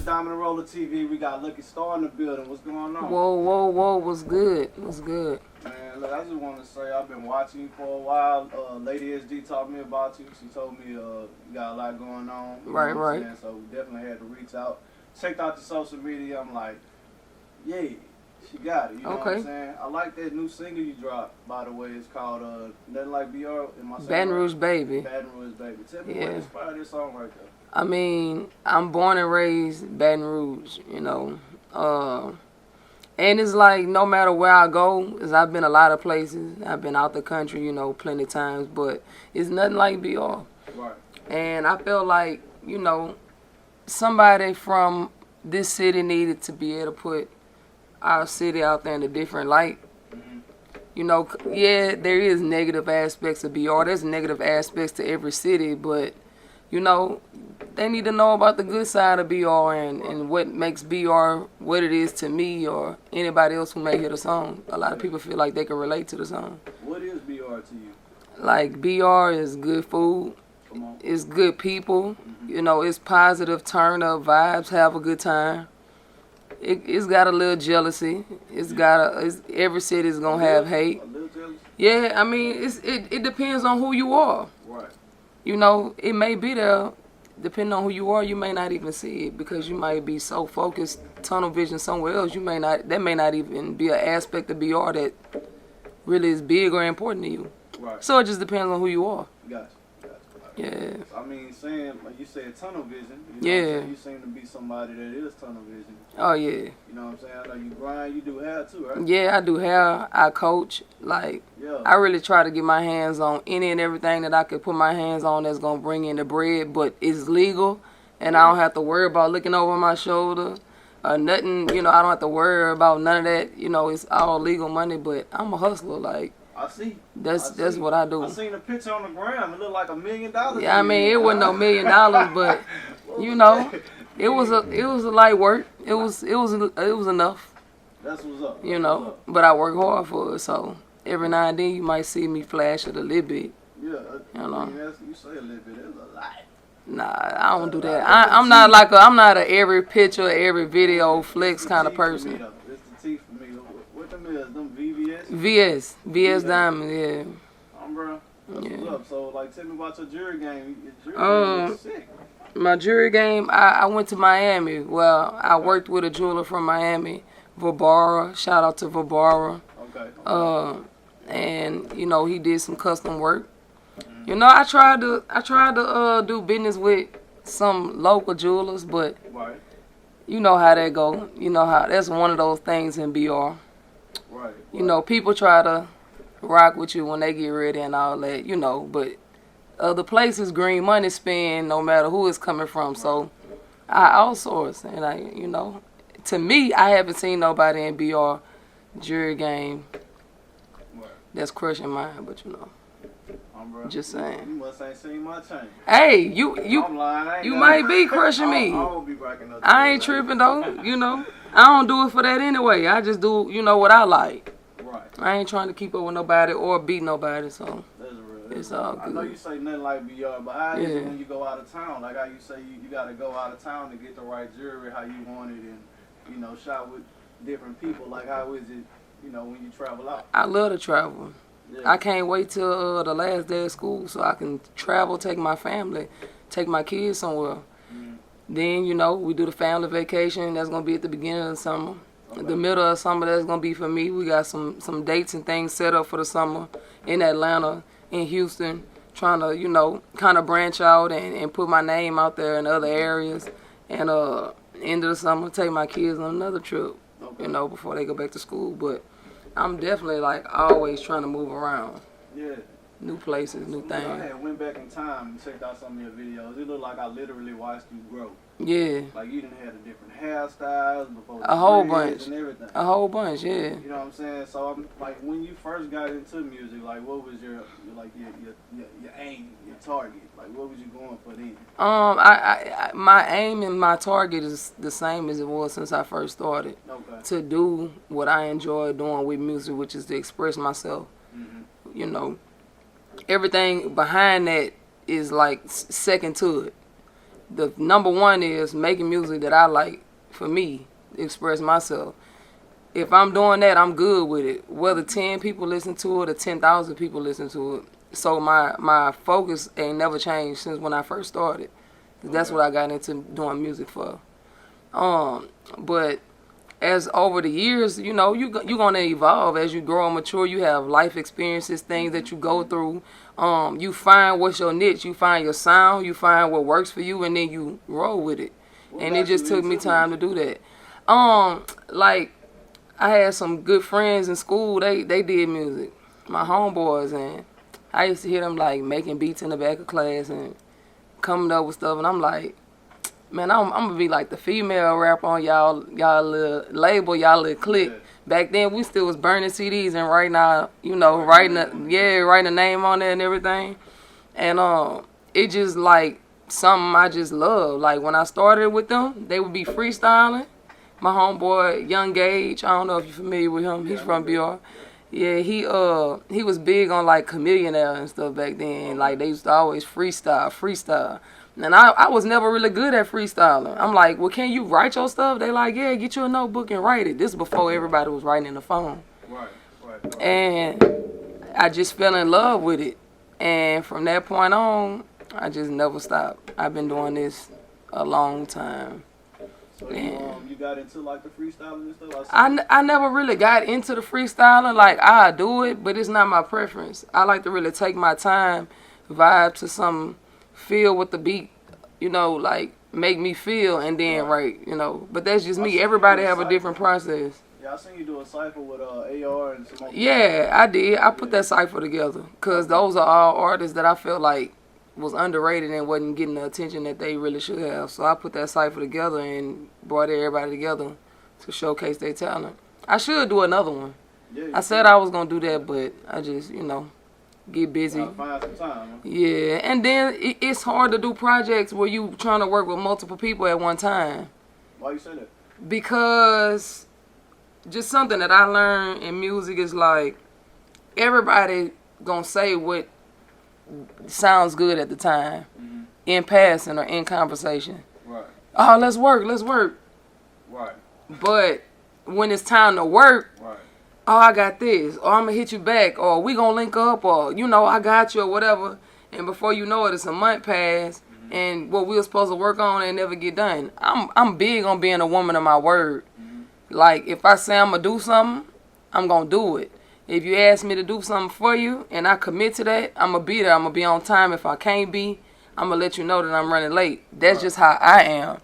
Diamond Roller TV. We got Lucky Starr in the building. What's going on? Whoa. What's good? What's good? Man, look, I just want to say I've been watching you for a while. Lady SD taught me about you. She told me you got a lot going on. Right. So we definitely had to reach out. Checked out the social media. I'm like, yeah, she got it. You know what I'm saying? I like that new single you dropped, by the way. It's called Nothing Like BR. Baton Rouge Baby. Baton Rouge Baby. Tell me what inspired this song right there. I mean, I'm born and raised Baton Rouge, you know. And it's like no matter where I go, cause I've been a lot of places. I've been out the country, you know, plenty of times, but it's nothing like BR. Right. And I felt like, you know, somebody from this city needed to be able to put our city out there in a different light. Mm-hmm. You know, yeah, there is negative aspects of BR. There's negative aspects to every city, but, you know, they need to know about the good side of BR and what makes BR what it is to me or anybody else who may hear the song. A lot of people feel like they can relate to the song. What is BR to you? Like, BR is good food. It's good people. Mm-hmm. You know, it's positive, turn up vibes, have a good time. It's got a little jealousy. Every city's gonna have hate. A little jealousy? Yeah, I mean, it depends on who you are. Right. You know, it may be there. Depending on who you are, you may not even see it because you might be so focused, tunnel vision somewhere else. That may not even be an aspect of BR that really is big or important to you. Right. So it just depends on who you are. Gotcha. Yeah. I mean, saying, like you said, tunnel vision. You seem to be somebody that is tunnel vision. Oh, yeah. You know what I'm saying? I know you grind, you do hair too, right? Yeah, I do hair. I coach. Like, I really try to get my hands on any and everything that I could put my hands on that's going to bring in the bread, but it's legal, and I don't have to worry about looking over my shoulder or nothing. You know, I don't have to worry about none of that. You know, it's all legal money, but I'm a hustler. Like, I see. That's what I do. I seen a picture on the ground. It looked like $1 million. Yeah, I mean, it wasn't no $1 million, but you know, it was a light work. It was enough. That's what's up. You know, but I work hard for it. So every now and then you might see me flash it a little bit. Yeah, you know. I mean, you say a little bit. It's a lot. Nah, I don't do that. I'm not a every picture, every video flex kind of person. It's the T for me. What them is? Them VVS? VS Diamond, yeah. Bro. That's what's up. So, like, tell me about your jury game. Your jury game is sick. My jury game, I went to Miami. Well, I worked with a jeweler from Miami, Vibara. Shout out to Vibara. Okay. And you know, he did some custom work. You know, I tried to do business with some local jewelers, but you know how that go. You know how that's one of those things in BR. Right. You know, people try to rock with you when they get ready and all that, you know, but other places green money spend no matter who it's coming from. So I outsource, and you know, to me, I haven't seen nobody in BR jury game that's crushing mine, but you know. Just saying. You must ain't seen my chain. Hey, you might be crushing me. I ain't tripping though, you know. I don't do it for that anyway. I just do, you know, what I like. Right. I ain't trying to keep up with nobody or beat nobody, so that's real. It's all good. I know you say nothing like BR, but how is it when you go out of town? Like how you say you got to go out of town to get the right jewelry, how you want it, and, you know, shop with different people. Like how is it, you know, when you travel out? I love to travel. Yeah. I can't wait till the last day of school so I can travel, take my family, take my kids somewhere. Then, you know, we do the family vacation. That's going to be at the beginning of the summer. The middle of summer, that's going to be for me. We got some dates and things set up for the summer in Atlanta, in Houston, trying to, you know, kind of branch out and put my name out there in other areas. And end of the summer, take my kids on another trip, you know, before they go back to school. But I'm definitely, like, always trying to move around. Yeah. New places, new things. I had went back in time and checked out some of your videos. It looked like I literally watched you grow. Yeah. Like you didn't have the different hairstyles before. A whole bunch. And everything. A whole bunch, yeah. You know what I'm saying? So I'm like, when you first got into music, like what was your aim, your target? Like what was you going for then? My aim and my target is the same as it was since I first started. Okay. To do what I enjoy doing with music, which is to express myself. You know, everything behind that is like second to it. the number one is making music that I like for me, express myself. If I'm doing that, I'm good with it. Whether 10 people listen to it or 10,000 people listen to it. So my focus ain't never changed since when I first started. That's what I got into doing music for. But as over the years, you know, you're going to evolve as you grow and mature. You have life experiences, things that you go through. You find what's your niche. You find your sound. You find what works for you, and then you roll with it. And it just took me time to do that. Like, I had some good friends in school. They did music. My homeboys, and I used to hear them, like, making beats in the back of class and coming up with stuff. And I'm like, man, I'm going to be like the female rapper on y'all little label, y'all little clique. Yeah. Back then, we still was burning CDs and writing out, you know, writing a name on there and everything. And it just, like, something I just love. Like, when I started with them, they would be freestyling. My homeboy, Young Gage, I don't know if you're familiar with him. He's from BR. Yeah, he was big on, like, Chameleon and stuff back then. Like, they used to always freestyle. And I was never really good at freestyling. I'm like, well, can you write your stuff? They like, yeah, get you a notebook and write it. This is before everybody was writing in the phone. Right. And I just fell in love with it. And from that point on, I just never stopped. I've been doing this a long time. So you got into, like, the freestyling and stuff? I never really got into the freestyling. Like, I do it, but it's not my preference. I like to really take my time, vibe to something, feel with the beat, you know, like, make me feel, and then write, you know. But that's just me. Everybody have a different process. Yeah, I seen you do a cypher with AR and some. Yeah, I did. I put that cypher together because those are all artists that I felt like was underrated and wasn't getting the attention that they really should have. So I put that cypher together and brought everybody together to showcase their talent. I should do another one. Yeah, I said I was going to do that, but I just, you know, get busy. Find some time. Huh? Yeah, and then it's hard to do projects where you trying to work with multiple people at one time. Why you say that? Because just something that I learned in music is like everybody going to say what sounds good at the time, in passing or in conversation. Right. Oh, let's work. Right. But when it's time to work, right. Oh, I got this, or I'm gonna hit you back, or we gonna link up, or you know, I got you, or whatever. And before you know it, it's a month past, and what we were supposed to work on ain't never get done. I'm big on being a woman of my word. Like, if I say I'm gonna do something, I'm gonna do it. If you ask me to do something for you and I commit to that, I'm going to be there. I'm going to be on time. If I can't be, I'm going to let you know that I'm running late. That's just how I am.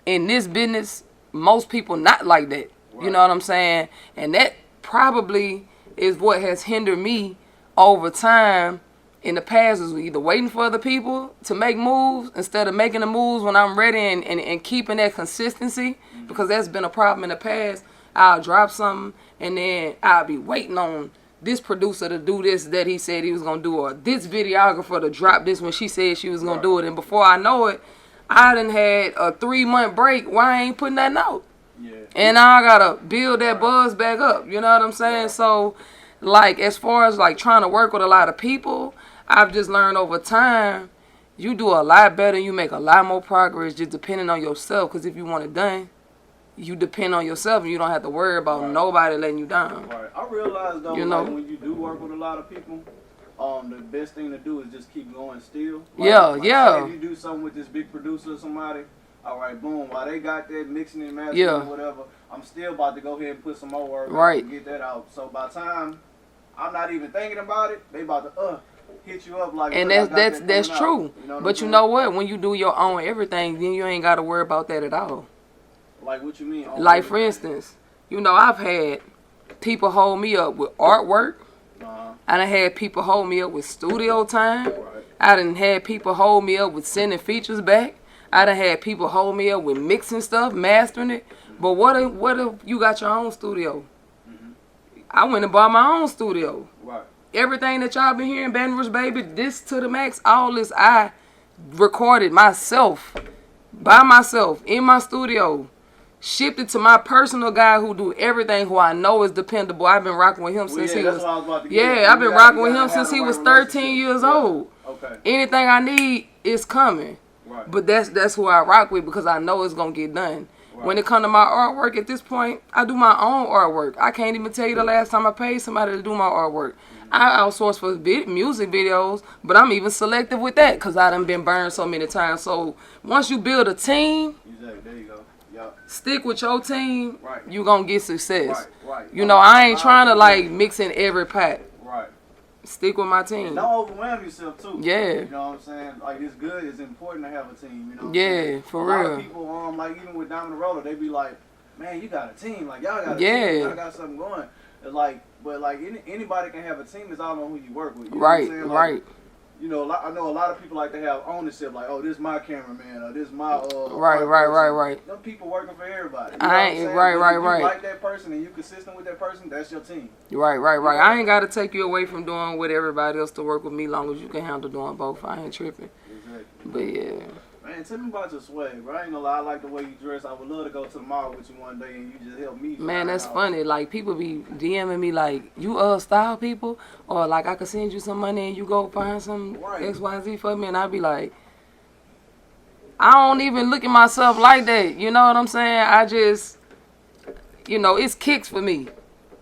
In this business, most people not like that. You know what I'm saying? And that probably is what has hindered me over time. In the past is either waiting for other people to make moves instead of making the moves when I'm ready and keeping that consistency, because that's been a problem in the past. I'll drop something, and then I'll be waiting on this producer to do this that he said he was going to do, or this videographer to drop this when she said she was going to do it. And before I know it, I done had a 3-month break. Why I ain't putting that out? Yeah. And now I got to build that buzz back up. You know what I'm saying? So, like, as far as, like, trying to work with a lot of people, I've just learned over time, you do a lot better. You make a lot more progress just depending on yourself, because if you want it done, you depend on yourself and you don't have to worry about nobody letting you down. Right. I realize though, you know? Like, when you do work with a lot of people, the best thing to do is just keep going still. Like, Say if you do something with this big producer or somebody, all right, boom, while they got that mixing and mastering or whatever, I'm still about to go ahead and put some more work and get that out. So by the time I'm not even thinking about it, they about to hit you up like. And that's true. You know but you know what? When you do your own everything, then you ain't got to worry about that at all. Like, what you mean? Like, for instance, you know, I've had people hold me up with artwork. I done had people hold me up with studio time. Right. I done had people hold me up with sending features back. I done had people hold me up with mixing stuff, mastering it. But what if you got your own studio? I went and bought my own studio. Right. Everything that y'all been hearing, Baton Rouge Baby, this to the max, all this I recorded myself, by myself, in my studio. Shipped it to my personal guy who do everything, who I know is dependable. I've been rocking with him since he was. I've been rocking with him since he was 13 years old. Okay. Anything I need is coming. Right. But that's who I rock with because I know it's gonna get done. Right. When it comes to my artwork at this point, I do my own artwork. I can't even tell you the last time I paid somebody to do my artwork. I outsource for music videos, but I'm even selective with that because I done been burned so many times. So once you build a team, exactly. There you go. Yep. stick with your team, Right. you gonna get success. Right. You know, I ain't trying to like mix in every pot. Right. Stick with my And team. don't overwhelm yourself too. Yeah. You know what I'm saying? Like it's good. It's important to have a team. You know. What I'm Yeah, saying? for a lot real. of people, like even with Diamond Roller, they be like, "Man, you got a team. Like y'all got a Yeah. team. Y'all got something going." It's like, but like anybody can have a team. It's all on who you work with. You know Right, what I'm saying? Like, right. You know, I know a lot of people like to have ownership. Like, oh, this is my cameraman, or this is my Right. Them people working for everybody. You I know what I'm ain't saying? right. If you like that person and you consistent with that person, that's your team. Right. I ain't gotta take you away from doing with everybody else to work with me, long as you can handle doing both. I ain't tripping. Exactly. But yeah. Man, tell me about your swag, bro. I ain't gonna lie, I like the way you dress. I would love to go to the mall with you one day and you just help me. Man, that's out. funny. Like people be DMing me like, you style people, or like I could send you some money and you go find some XYZ for me, and I be like, I don't even look at myself like that. You know what I'm saying? I just, it's kicks for me.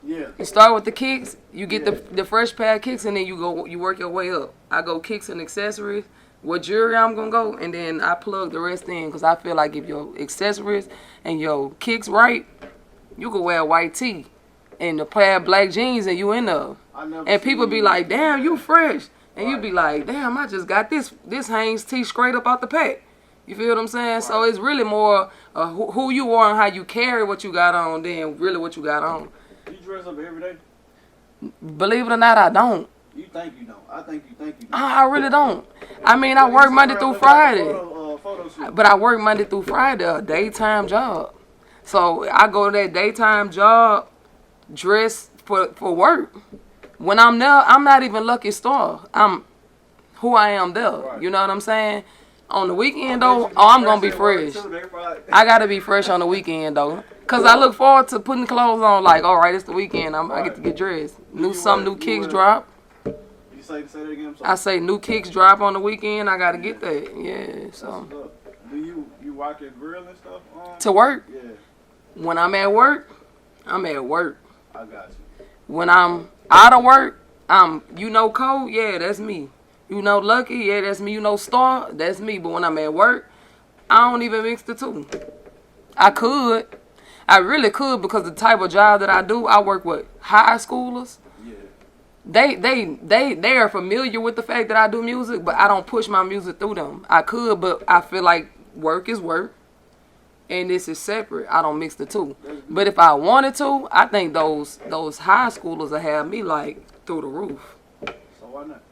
Yeah. You start with the kicks, you get the fresh pair of kicks, and then you work your way up. I go kicks and accessories. What jewelry I'm gonna go, and then I plug the rest in because I feel like if your accessories and your kicks right, you can wear a white tee and a pair of black jeans and you in there. And people be like, damn, you fresh. And you be like, damn, I just got this Hanes tee straight up out the pack. You feel what I'm saying? Right. So it's really more who you are and how you carry what you got on than really what you got on. You dress up every day? Believe it or not, I don't. You think you don't. I think you think you don't. I really don't. I mean, I work Monday through Friday. But I work Monday through Friday, a daytime job. So I go to that daytime job dressed for work. When I'm there, I'm not even Lucky Starr. I'm who I am there. Right. You know what I'm saying? On the weekend, though, I'm going to be fresh. I got to be fresh on the weekend, though. Because I look forward to putting clothes on like, all right, it's the weekend. I get to get dressed. New kicks drop. Say that again. I say new kicks drop on the weekend. I gotta get that. Yeah. So. Do you rock your grill and stuff? To work? Yeah. When I'm at work, I'm at work. I got you. When I'm out of work, Cole, yeah, that's me. Lucky, yeah, that's me. Starr, that's me. But when I'm at work, I don't even mix the two. I really could because the type of job that I do, I work with high schoolers. They are familiar with the fact that I do music, but I don't push my music through them. I could, but I feel like work is work, and this is separate. I don't mix the two. But if I wanted to, I think those high schoolers will have me like through the roof. So why not?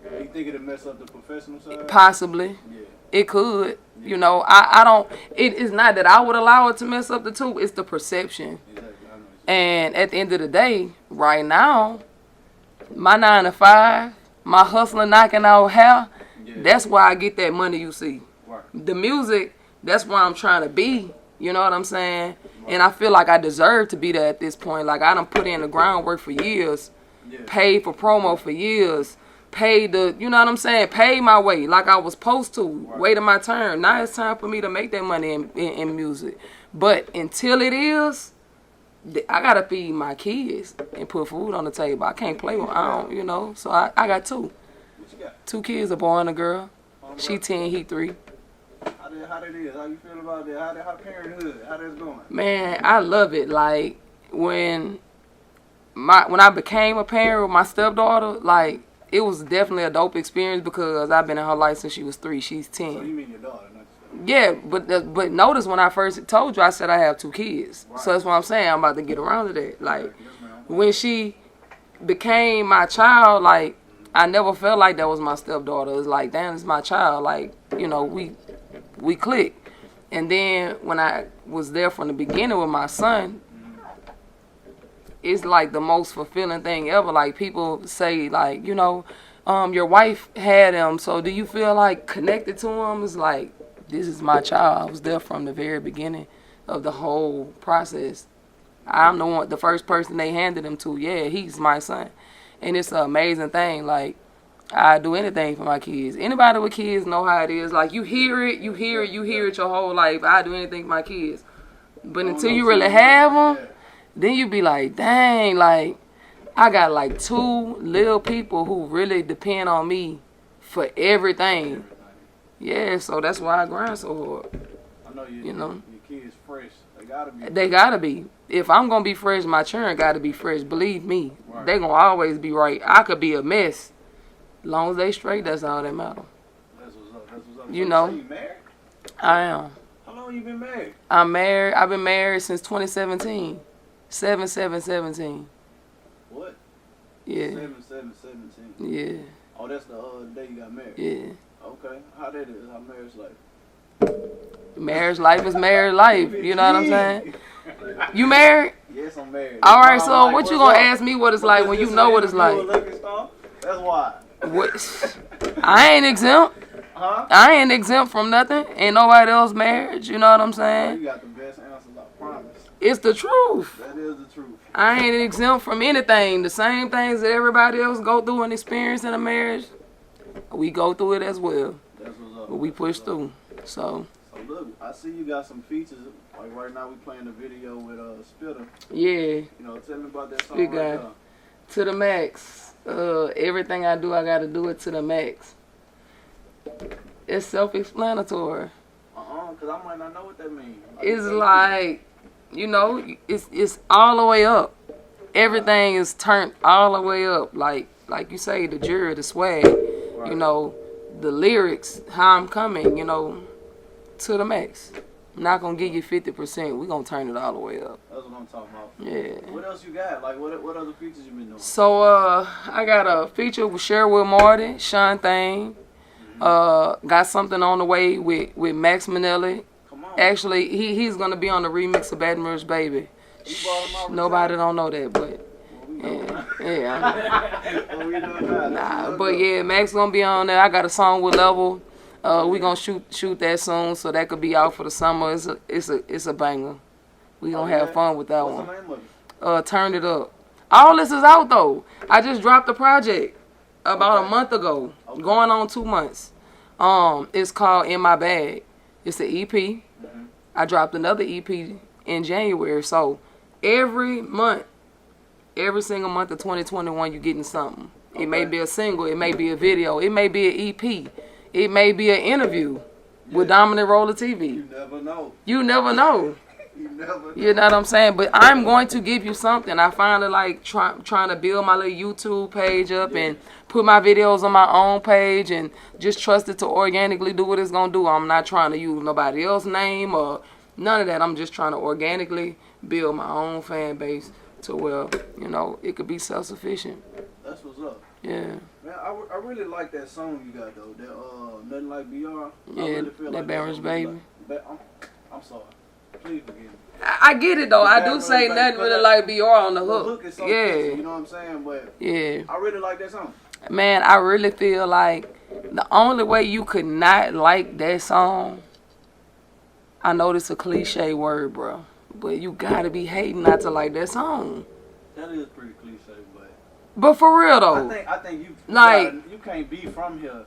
You think it'll mess up the professional side? Possibly. Yeah. It could. Yeah. I don't. It is not that I would allow it to mess up the two. It's the perception. Exactly. And at the end of the day, right now, my 9 to 5, my hustling, knocking out hair, that's why I get that money you see. Right. The music, that's why I'm trying to be. You know what I'm saying? Right. And I feel like I deserve to be there at this point. Like, I done put in the groundwork for years, paid for promo for years, paid paid my way like I was supposed to, waited my turn. Now it's time for me to make that money in music. But until it is, I gotta feed my kids and put food on the table. I can't play with so I got two. What you got? 2 kids, a boy and a girl. She 10, he 3. How that is? How you feel about that? How parenthood? How that's going? Man, I love it. Like when I became a parent with my stepdaughter, like it was definitely a dope experience because I've been in her life since she was 3. She's 10. So you mean your daughter? Yeah, but notice when I first told you, I said I have 2 kids. Right. So that's what I'm saying. I'm about to get around to that. Like, when she became my child, like, I never felt like that was my stepdaughter. It was like, damn, it's my child. Like, we clicked. And then when I was there from the beginning with my son, it's like the most fulfilling thing ever. Like, people say, like, your wife had him, so do you feel like connected to him? It's like, this is my child. I was there from the very beginning of the whole process. I'm the first person they handed him to. Yeah, he's my son. And it's an amazing thing. Like, I do anything for my kids. Anybody with kids know how it is. Like, you hear it your whole life. I do anything for my kids. But until you really have them, then you be like, dang, like, I got like 2 little people who really depend on me for everything. Yeah, so that's why I grind so hard. I know your kids fresh. They gotta be. If I'm gonna be fresh, my children gotta be fresh. Believe me, they gonna always be right. I could be a mess. As long as they straight, that's all that matter. That's what's up. You know. So you married? I am. How long you been married? I'm married. I've been married since 2017. 7/7/17. What? Yeah. 7/7/17. Yeah. Oh, that's the day you got married. Yeah. Okay. How that is? How marriage life? Marriage life is married life. You know what I'm saying? You married? Yes, I'm married. All right. So what you gonna ask me what it's like when you know what it's like? That's why. What? I ain't exempt. Huh? I ain't exempt from nothing. Ain't nobody else married. You know what I'm saying? You got the best answers, I promise. It's the truth. That is the truth. I ain't exempt from anything. The same things that everybody else go through and experience in a marriage, we go through it as well. That's what's up. But we push through. So look, I see you got some features. Like right now we playing a video with Spitter. yeah. You know, tell me about that song Big right guy. there. To the max. Everything I do, I gotta do it to the max. It's self-explanatory. Cause I might not know what that means. It's like, you know, it's all the way up. Everything is turned all the way up. Like you say, the jury, the swag, Right. you know, the lyrics, how I'm coming, you know, to the max. I'm not gonna give you 50%. We're gonna turn it all the way up. That's what I'm talking about. Yeah. What else you got? Like what other features you been doing? So I got a feature with Sherwood Marty, Sean Thane. Got something on the way with Max Minnelli. Come on. Actually, he's gonna be on the remix of Baton Rouge Baby. You brought him out. Nobody don't know that, but yeah. Nah, but yeah, Max gonna be on there. I got a song with Level. We gonna shoot that soon, so that could be out for the summer. It's a banger. We gonna have fun with that one. What's the name of it? Turn It Up. All this is out though. I just dropped the project about a month ago, going on 2 months. It's called In My Bag. It's an EP. Mm-hmm. I dropped another EP in January. So every month, every single month of 2021, you getting something. It may be a single, it may be a video, it may be an EP, it may be an interview with Dominant Roller TV. You never know. You never know. You never know. You know what I'm saying? But I'm going to give you something. I finally like trying to build my little YouTube page up and put my videos on my own page and just trust it to organically do what it's going to do. I'm not trying to use nobody else's name or none of that. I'm just trying to organically build my own fan base to where, you know, it could be self-sufficient. That's what's up. Yeah. Man, I really like that song you got though. That Nothing Like BR. Yeah, really feel that like Baton Rouge Baby. I'm sorry. Please forgive me. I get it though. I do say nothing really like BR on the The hook. hook is so Yeah. catchy, you know what I'm saying? But Yeah. I really like that song. Man, I really feel like the only way you could not like that song, I know this a cliche word, bro, but you gotta be hating not to like that song. That is pretty cliche, But for real though, I think you like you can't be from here.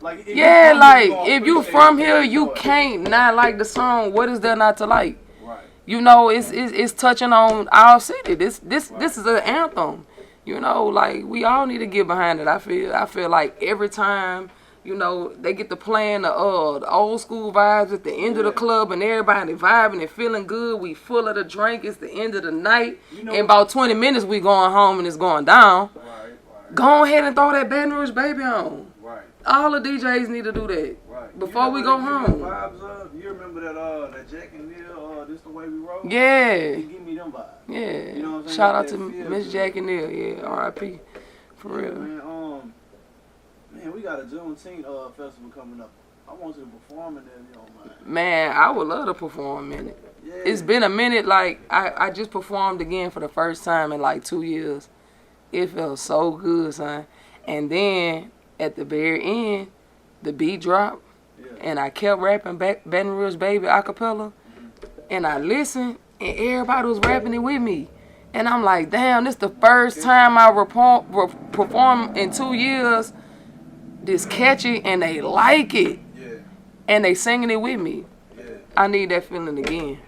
Like if yeah, you like gonna if you appreciate from it, here, enjoy you it. can't not like the song. What is there not to like? Right. You know, it's touching on our city. This is an anthem. You know, like we all need to get behind it. I feel like every time, you know, they get to playing the old school vibes at the end of the club and everybody vibing and feeling good. We full of the drink. It's the end of the night. You know, in about 20 minutes we going home and it's going down. Right. Go ahead and throw that Baton Rouge Baby on. Right. All the DJs need to do that. Right. Before we go home. Vibes up. You remember that Jack and Neil, This the Way We Roll? Yeah. It give me them vibes. Yeah. You know what I'm saying? Shout Like out to that feel Miss to Jackie Neal. Yeah. R.I.P. For real. Man, we got a Juneteenth festival coming up. I want you to perform in there if you don't mind. Man, I would love to perform in it. Yeah. It's been a minute. Like I just performed again for the first time in like 2 years. It felt so good, son. And then at the very end, the beat dropped, and I kept rapping Baton Rouge Baby a cappella, and I listened, and everybody was rapping it with me. And I'm like, damn, this the first time I performed in 2 years, this catchy and they like it. Yeah. And they singing it with me. Yeah. I need that feeling again.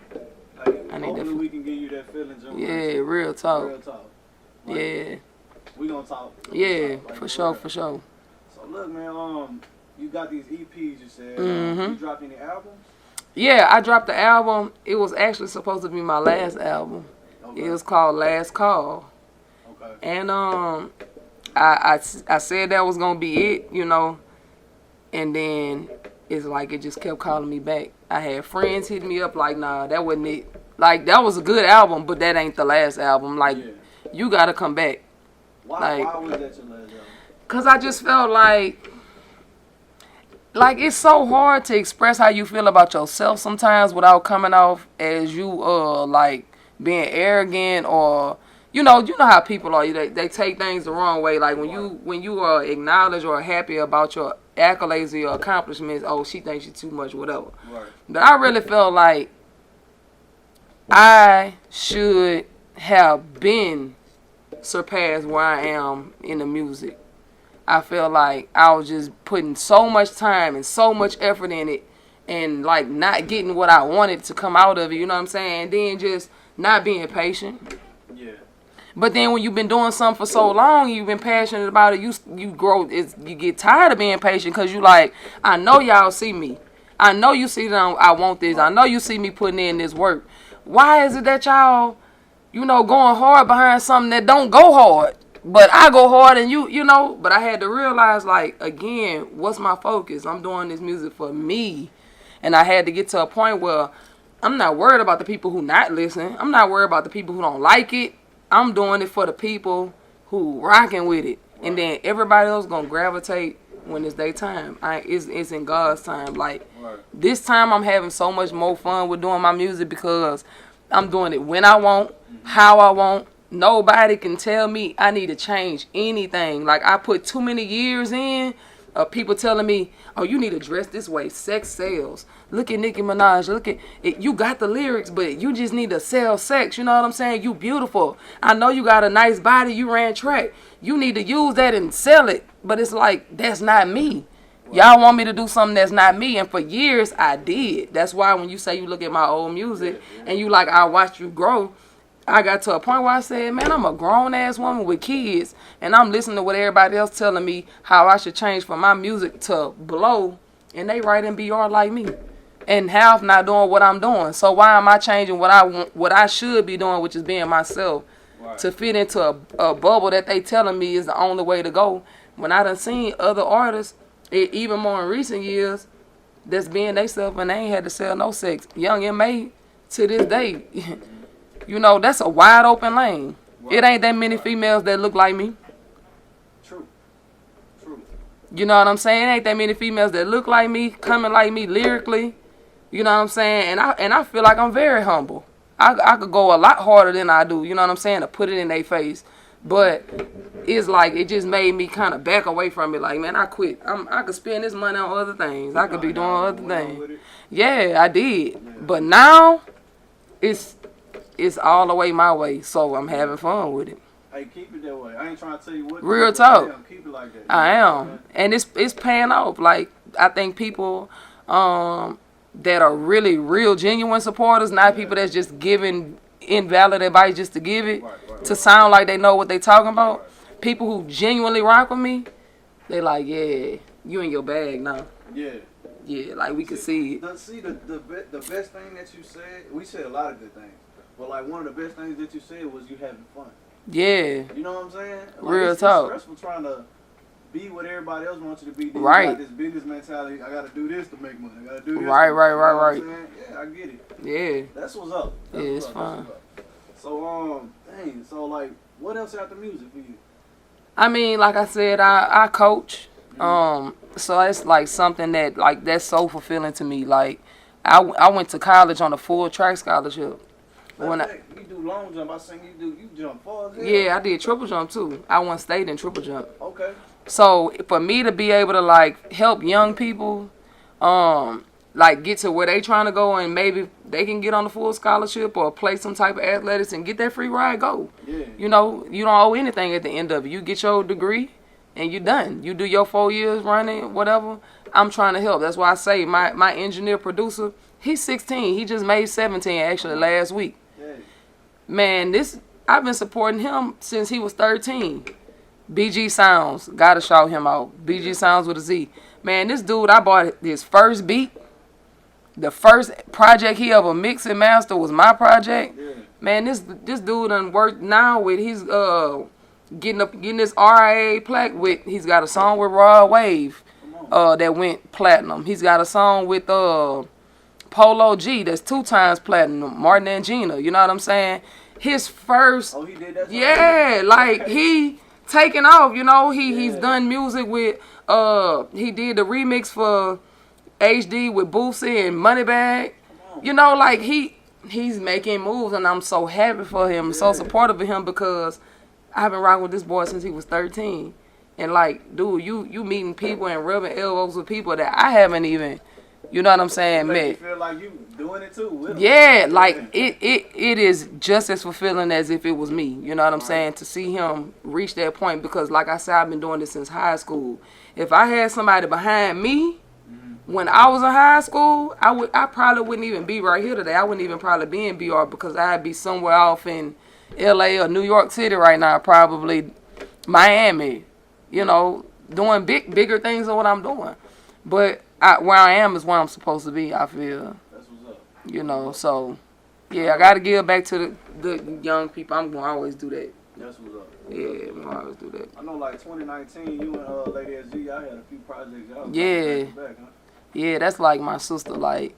Like, I need hopefully that. we can give you that feeling. Yeah, real talk. Real talk. Like, Yeah. We gonna talk. Yeah, like, for sure, for sure. So look, man. You got these EPs. You said. Mm-hmm. You dropped any albums? Yeah, I dropped the album. It was actually supposed to be my last album. Okay. It was called Last Call. Okay. And I said that was gonna be it, you know. And then it's like it just kept calling me back. I had friends hit me up like, nah, that wasn't it. Like, that was a good album, but that ain't the last album. Like, you gotta come back. Why was that your last album? Cause I just felt like it's so hard to express how you feel about yourself sometimes without coming off as you like being arrogant or you know how people are. They take things the wrong way. Like when you are acknowledged or happy about your accolades or your accomplishments, oh, she thinks you too much, whatever. Right. But I really felt like I should have been surpassed where I am in the music. I feel like I was just putting so much time and so much effort in it and like not getting what I wanted to come out of it, you know what I'm saying? And then just not being patient. Yeah. But then when you've been doing something for so long, you've been passionate about it, you grow, you get tired of being patient because you like, I know y'all see me. I know you see that I want this. I know you see me putting in this work. Why is it that y'all, you know, going hard behind something that don't go hard? But I go hard and you know, but I had to realize, like, again, what's my focus? I'm doing this music for me. And I had to get to a point where I'm not worried about the people who not listen. I'm not worried about the people who don't like it. I'm doing it for the people who rocking with it. Right. And then everybody else going to gravitate when it's their time. It's in God's time. Like, right. This time I'm having so much more fun with doing my music because I'm doing it when I want, how I want. Nobody can tell me I need to change anything. Like, I put too many years in of people telling me, oh, you need to dress this way. Sex sells. Look at Nicki Minaj. Look at it. You got the lyrics, but you just need to sell sex. You know what I'm saying? You beautiful. I know you got a nice body. You ran track. You need to use that and sell it. But it's like, that's not me. Y'all want me to do something that's not me. And for years, I did. That's why when you say you look at my old music and you like, I watched you grow, I got to a point where I said, man, I'm a grown-ass woman with kids, and I'm listening to what everybody else telling me how I should change for my music to blow, and they writing BR like me, and half not doing what I'm doing. So why am I changing what I want, what I should be doing, which is being myself, right, to fit into a bubble that they telling me is the only way to go, when I done seen other artists, even more in recent years, that's being themselves, and they ain't had to sell no sex. Young M.A. to this day. You know, that's a wide open lane. Right. It ain't that many females that look like me. True. You know what I'm saying? It ain't that many females that look like me, coming like me lyrically. You know what I'm saying? And I feel like I'm very humble. I could go a lot harder than I do, you know what I'm saying, to put it in their face. But it's like, it just made me kind of back away from it. Like, man, I quit. I could spend this money on other things. I could be doing other things. Yeah, I did. Yeah. But now, it's all the way my way, so I'm having fun with it. Hey, keep it that way. I ain't trying to tell you what. Real talk. Keep it like that. I am, and it's paying off. Like, I think people that are really real, genuine supporters, not people that's just giving invalid advice just to give it, to sound like they know what they talking about. Right. People who genuinely rock with me, they like, yeah, you in your bag now. Yeah. Yeah, like we can see it. The best thing that you said, we said a lot of good things. But, like, one of the best things that you said was you having fun. Yeah. You know what I'm saying? Like, real talk. It's stressful trying to be what everybody else wants you to be. Right. You got this business mentality. I got to do this to make money. I got to do this. Right. You know what I'm saying? Yeah, I get it. Yeah. That's what's up. Yeah, it's fun. So, dang. So, like, what else after music for you? I mean, like I said, I coach. So it's, like, something that, like, that's so fulfilling to me. Like, I went to college on a full track scholarship. You do long jump. I seen you jump far as hell. Yeah, I did triple jump too. I won state in triple jump. Okay. So for me to be able to like help young people, like get to where they trying to go and maybe they can get on the full scholarship or play some type of athletics and get that free ride, go. Yeah. You know, you don't owe anything at the end of it. You get your degree and you done. You do your 4 years running, whatever. I'm trying to help. That's why I say my engineer producer, he's 16. He just made 17 actually last week. Man, I've been supporting him since he was 13. BG Sounds, gotta shout him out. BG Sounds with a Z. Man, this dude, I bought his first beat. The first project he ever mixed and mastered was my project. Man, this dude done worked now with he's getting this RIA plaque with. He's got a song with Raw Wave that went platinum. He's got a song with Polo G that's 2 times platinum. Martin and Gina, you know what I'm saying? His first, he did that. Yeah, like he taking off. You know, he's done music with he did the remix for HD with Boosie and Moneybag. You know, like he's making moves, and I'm so happy for him, so supportive of him, because I've been rocking with this boy since he was 13. And like, dude, you meeting people and rubbing elbows with people that I haven't even, you know what I'm saying, met. You feel like you doing it too with them. Yeah, like it is just as fulfilling as if it was me. You know what I'm saying? To see him reach that point, because like I said, I've been doing this since high school. If I had somebody behind me when I was in high school, I probably wouldn't even be right here today. I wouldn't even probably be in BR, because I'd be somewhere off in LA or New York City right now, probably Miami, you know, doing bigger things than what I'm doing. But where I am is where I'm supposed to be, I feel. That's what's up. You know, so, yeah, I got to give back to the young people. I'm going to always do that. That's what's up. Yeah, I'm going to always do that. I know, like, 2019, you and Lady SG, y'all had a few projects. Y'all back, huh? Yeah, that's like my sister. Like,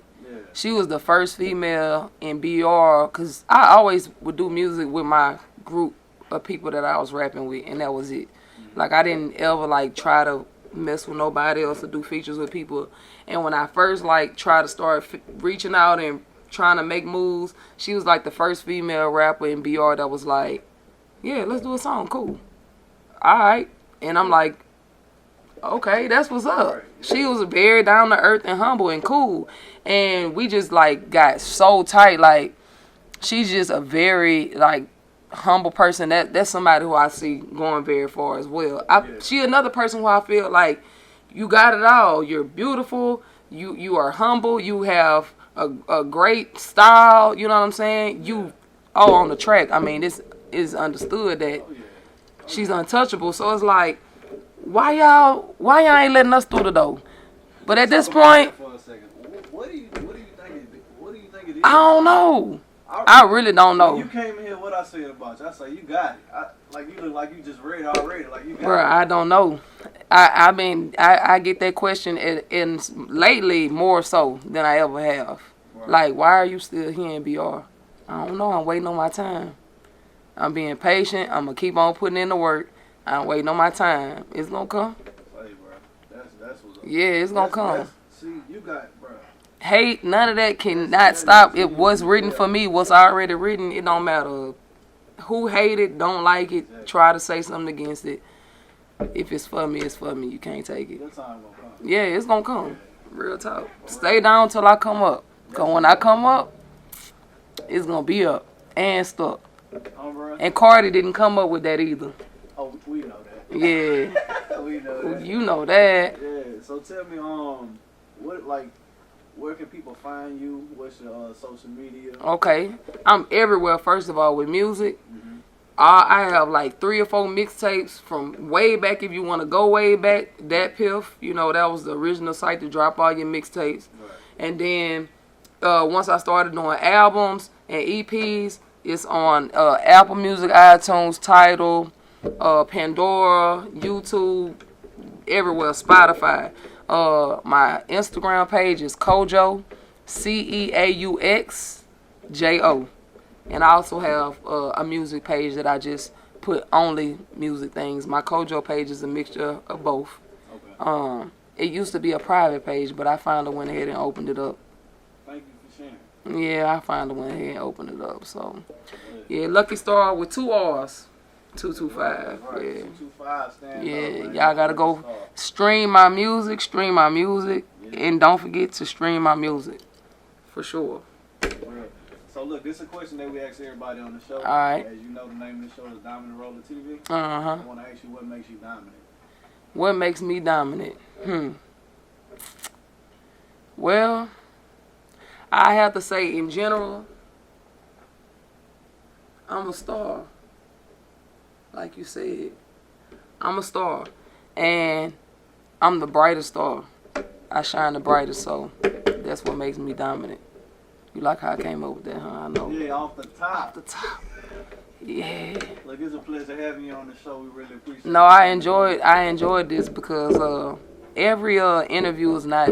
she was the first female in BR, because I always would do music with my group of people that I was rapping with, and that was it. Like, I didn't ever, like, try to mess with nobody else or do features with people. And when I first, like, tried to start reaching out and trying to make moves, she was, like, the first female rapper in BR that was like, yeah, let's do a song, cool. All right. And I'm like, okay, that's what's up. She was very down to earth and humble and cool. And we just, like, got so tight. Like, she's just a very, like, humble person. That's somebody who I see going very far as well. She another person who I feel like you got it all. You're beautiful. You are humble. You have a great style. You know what I'm saying? You on the track. I mean, this is understood that she's untouchable. So it's like, why y'all ain't letting us through the door? But at this point, what do you think it is? I don't know. I really don't know. You came in here, what I said about you? I say you got it. Like you look like you just read already. Like you got Bruh, it. I don't know. I get that question and lately more so than I ever have. Right. Like, why are you still here in BR? I don't know. I'm waiting on my time. I'm being patient. I'm gonna keep on putting in the work. I'm waiting on my time. It's gonna come. Hey, bro. That's what's up. Yeah, it's gonna come. See, you got, bro. Hate, none of that cannot stop. It was written for me. What's already written, it don't matter. Who hate it, don't like it, try to say something against it. If it's for me, it's for me. You can't take it. Your time gonna come. Yeah, it's gonna come. Real talk. Stay down till I come up. Cause when I come up, it's gonna be up and stuck. And Cardi didn't come up with that either. Oh, we know that. Yeah. We know that. You know that. Yeah. So tell me, where can people find you? What's your social media? Okay. I'm everywhere, first of all, with music. Mm-hmm. I have like 3 or 4 mixtapes from way back, if you want to go way back. Dat Piff, you know, that was the original site to drop all your mixtapes. Right. And then once I started doing albums and EPs, it's on Apple Music, iTunes, Tidal, Pandora, YouTube, everywhere, Spotify. My Instagram page is Kojo, CEAUXJO. And I also have a music page that I just put only music things. My Kojo page is a mixture of both. Okay. It used to be a private page, but I finally went ahead and opened it up. Thank you for sharing. Yeah, I finally went ahead and opened it up. So, yeah, Lucky Starr with 2 R's. 225. Right. Yeah. 225 stand yeah, up, y'all gotta go stream my music, and don't forget to stream my music. For sure. So look, this is a question that we ask everybody on the show. Alright. As you know, the name of the show is Diamond and Rolla TV. Uh-huh. I want to ask you what makes you dominant. What makes me dominant? Well, I have to say in general, I'm a star. Like you said, I'm a star. And I'm the brightest star. I shine the brightest, so that's what makes me dominant. You like how I came up with that, huh? I know. Yeah, off the top. Off the top. Yeah. Look, it's a pleasure having you on the show. We really appreciate it. No, I enjoyed this because every interview is not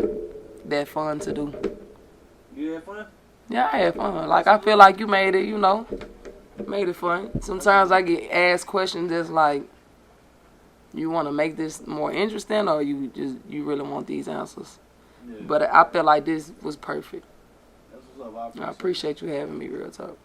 that fun to do. You had fun? Yeah, I had fun. Like, I feel like you made it, made it fun. Sometimes I get asked questions that's like, you want to make this more interesting, or you really want these answers? Yeah. But I feel like this was perfect. That's what's up. I appreciate you having me, real talk.